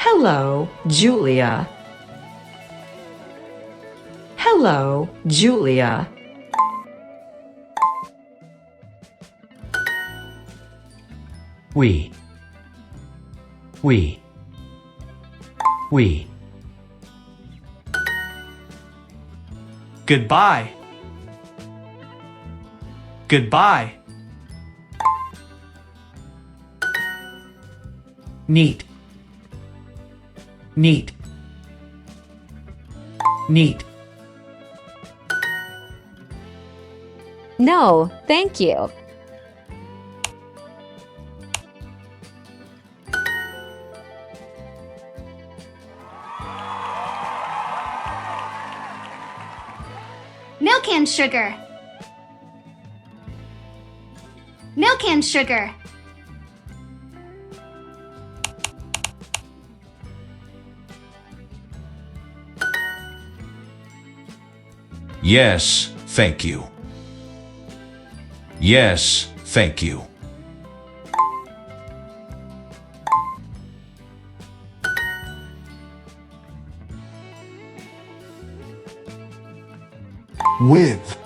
Hello, Julia. Hello, Julia. We. Goodbye. Goodbye. Neat. Neat. No, thank you. Milk and sugar. Milk and sugar. Yes, thank you. Yes, thank you. With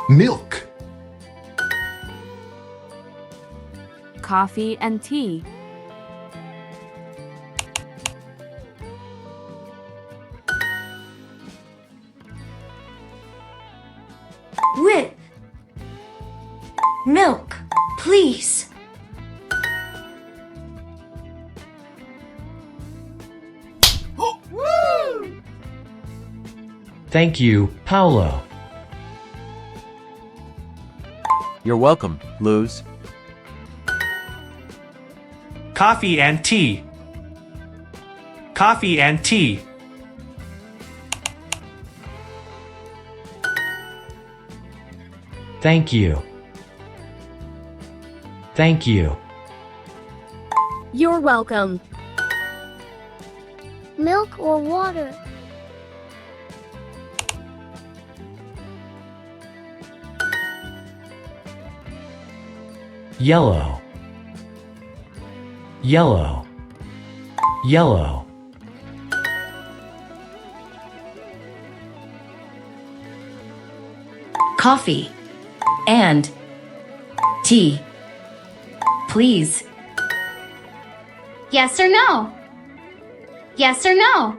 milk. Coffee and tea. With milk, please. Thank you, Paolo. You're welcome, Luz. Coffee and tea. Coffee and tea. Thank you. Thank you. You're welcome. Milk or water? Yellow. Yellow. Yellow. Coffee and tea, please. Yes or no? Yes or no?